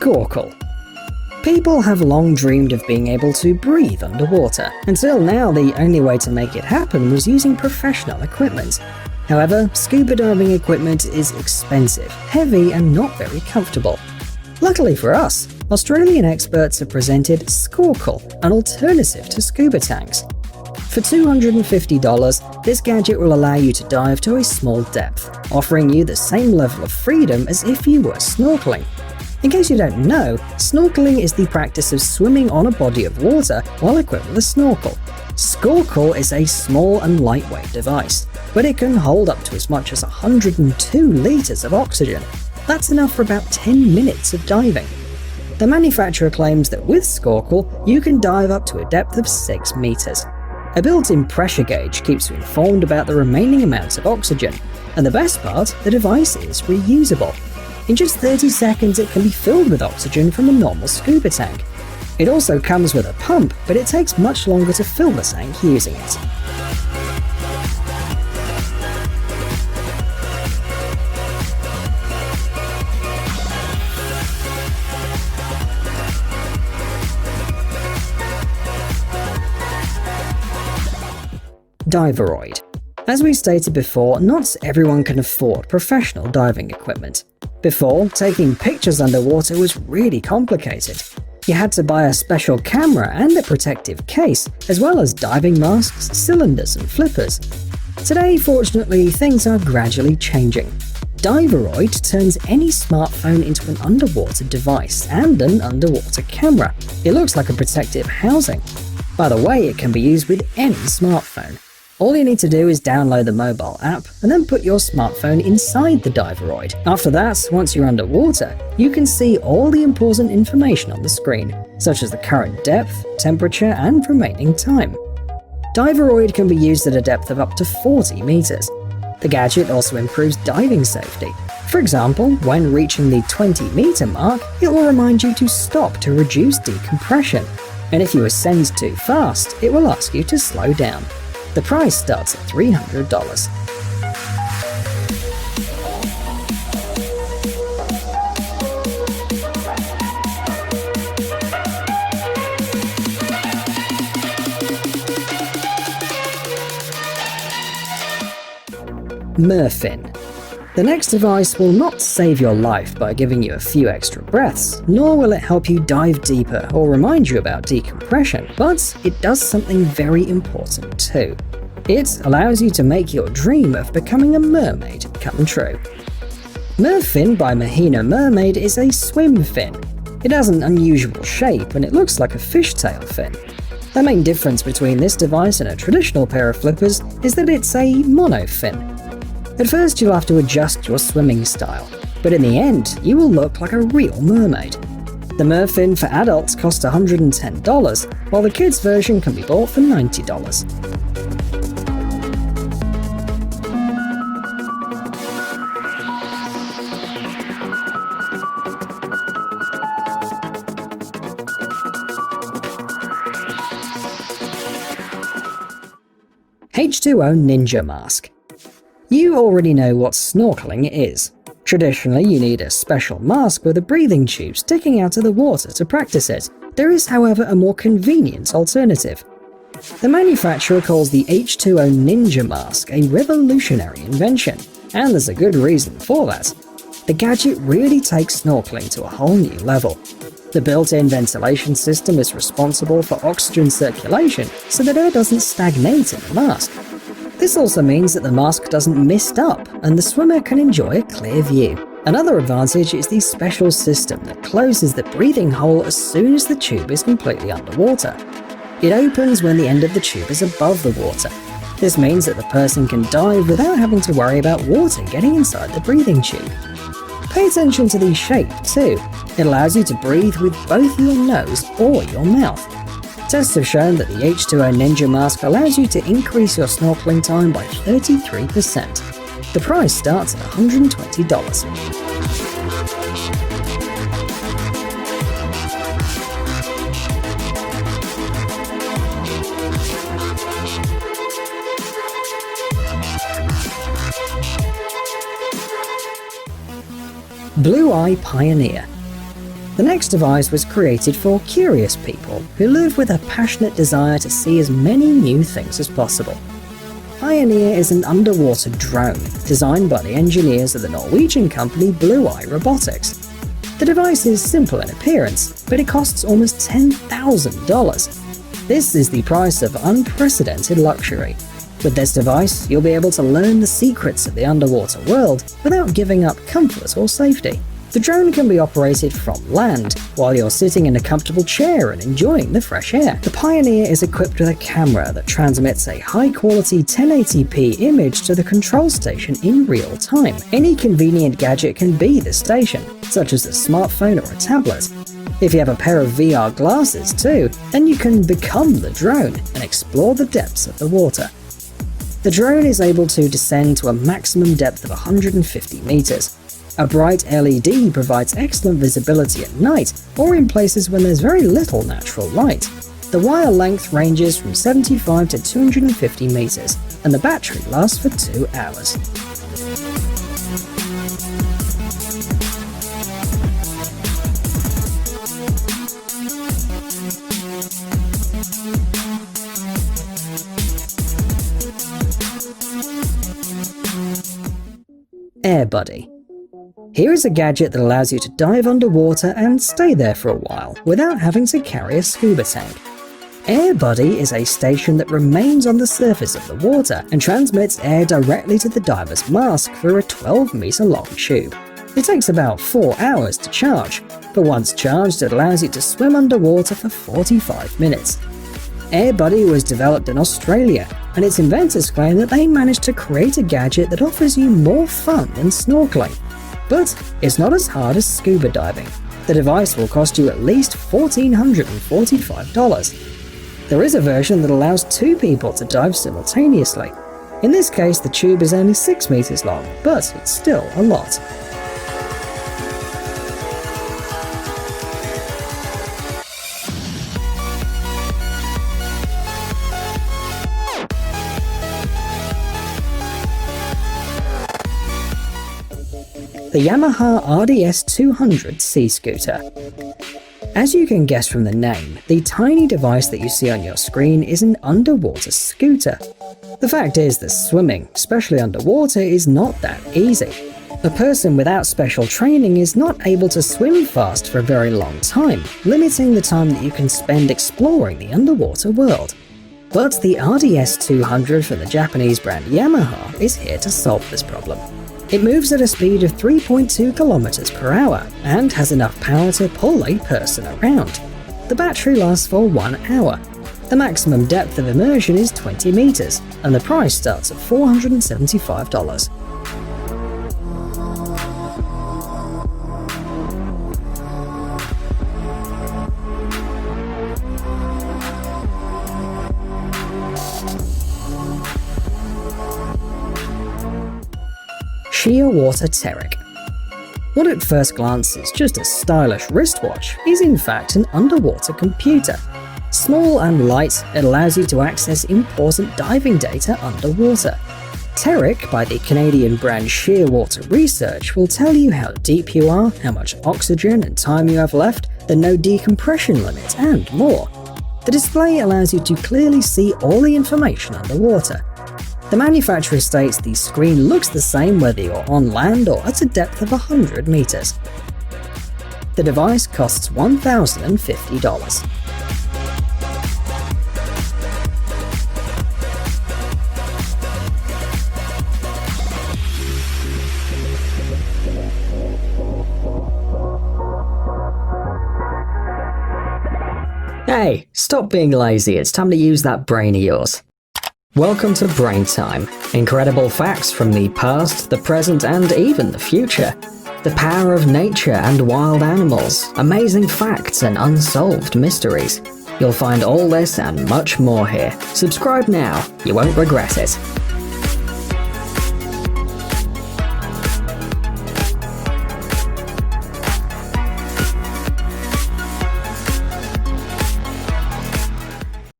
Scorkl. People have long dreamed of being able to breathe underwater. Until now, the only way to make it happen was using professional equipment. However, scuba diving equipment is expensive, heavy, and not very comfortable. Luckily for us, Australian experts have presented Scorkl, an alternative to scuba tanks. For $250, this gadget will allow you to dive to a small depth, offering you the same level of freedom as if you were snorkeling. In case you don't know, snorkeling is the practice of swimming on a body of water while equipped with a snorkel. Scorkl is a small and lightweight device, but it can hold up to as much as 102 liters of oxygen. That's enough for about 10 minutes of diving. The manufacturer claims that with Scorkl, you can dive up to a depth of 6 meters. A built-in pressure gauge keeps you informed about the remaining amounts of oxygen, and the best part, the device is reusable. In just 30 seconds, it can be filled with oxygen from a normal scuba tank. It also comes with a pump, but it takes much longer to fill the tank using it. DIVEROID. As we stated before, not everyone can afford professional diving equipment. Before, taking pictures underwater was really complicated. You had to buy a special camera and a protective case, as well as diving masks, cylinders, and flippers. Today, fortunately, things are gradually changing. DIVEROID turns any smartphone into an underwater device and an underwater camera. It looks like a protective housing. By the way, it can be used with any smartphone. All you need to do is download the mobile app and then put your smartphone inside the DIVEROID. After that, once you're underwater, you can see all the important information on the screen, such as the current depth, temperature, and remaining time. DIVEROID can be used at a depth of up to 40 meters. The gadget also improves diving safety. For example, when reaching the 20-meter mark, it will remind you to stop to reduce decompression. And if you ascend too fast, it will ask you to slow down. The price starts at $300. MerFin. The next device will not save your life by giving you a few extra breaths, nor will it help you dive deeper or remind you about decompression, but it does something very important too. It allows you to make your dream of becoming a mermaid come true. MerFin by Mahina Mermaid is a swim fin. It has an unusual shape and it looks like a fishtail fin. The main difference between this device and a traditional pair of flippers is that it's a mono fin. At first you'll have to adjust your swimming style, but in the end you will look like a real mermaid. The MerFin for adults costs $110, while the kids version can be bought for $90. H2O Ninja Mask. You already know what snorkeling is. Traditionally, you need a special mask with a breathing tube sticking out of the water to practice it. There is, however, a more convenient alternative. The manufacturer calls the H2O Ninja Mask a revolutionary invention, and there's a good reason for that. The gadget really takes snorkeling to a whole new level. The built-in ventilation system is responsible for oxygen circulation so that air doesn't stagnate in the mask. This also means that the mask doesn't mist up and the swimmer can enjoy a clear view. Another advantage is the special system that closes the breathing hole as soon as the tube is completely underwater. It opens when the end of the tube is above the water. This means that the person can dive without having to worry about water getting inside the breathing tube. Pay attention to the shape too. It allows you to breathe with both your nose or your mouth. Tests have shown that the H2O Ninja Mask allows you to increase your snorkeling time by 33%. The price starts at $120. Blueye Pioneer. The next device was created for curious people who live with a passionate desire to see as many new things as possible. Pioneer is an underwater drone designed by the engineers of the Norwegian company Blueye Robotics. The device is simple in appearance, but it costs almost $10,000. This is the price of unprecedented luxury. With this device, you'll be able to learn the secrets of the underwater world without giving up comfort or safety. The drone can be operated from land, while you're sitting in a comfortable chair and enjoying the fresh air. The Pioneer is equipped with a camera that transmits a high-quality 1080p image to the control station in real time. Any convenient gadget can be the station, such as a smartphone or a tablet. If you have a pair of VR glasses too, then you can become the drone and explore the depths of the water. The drone is able to descend to a maximum depth of 150 meters. A bright LED provides excellent visibility at night or in places when there's very little natural light. The wire length ranges from 75 to 250 meters, and the battery lasts for 2 hours. AirBuddy. Here is a gadget that allows you to dive underwater and stay there for a while without having to carry a scuba tank. AirBuddy is a station that remains on the surface of the water and transmits air directly to the diver's mask through a 12-meter-long tube. It takes about 4 hours to charge, but once charged it allows you to swim underwater for 45 minutes. AirBuddy was developed in Australia, and its inventors claim that they managed to create a gadget that offers you more fun than snorkeling. But it's not as hard as scuba diving. The device will cost you at least $1,445. There is a version that allows 2 people to dive simultaneously. In this case, the tube is only 6 meters long, but it's still a lot. The Yamaha RDS200 Seascooter. As you can guess from the name, the tiny device that you see on your screen is an underwater scooter. The fact is that swimming, especially underwater, is not that easy. A person without special training is not able to swim fast for a very long time, limiting the time that you can spend exploring the underwater world. But the RDS200 from the Japanese brand Yamaha is here to solve this problem. It moves at a speed of 3.2 kilometers per hour and has enough power to pull a person around. The battery lasts for 1 hour. The maximum depth of immersion is 20 meters, and the price starts at $475. Shearwater Teric. What at first glance is just a stylish wristwatch is in fact an underwater computer. Small and light, it allows you to access important diving data underwater. Teric, by the Canadian brand Shearwater Research, will tell you how deep you are, how much oxygen and time you have left, the no decompression limit, and more. The display allows you to clearly see all the information underwater. The manufacturer states the screen looks the same whether you're on land or at a depth of 100 meters. The device costs $1,050. Hey, stop being lazy, it's time to use that brain of yours. Welcome to Brain Time. Incredible facts from the past, the present, and even the future. The power of nature and wild animals, amazing facts and unsolved mysteries. You'll find all this and much more here. Subscribe now, you won't regret it.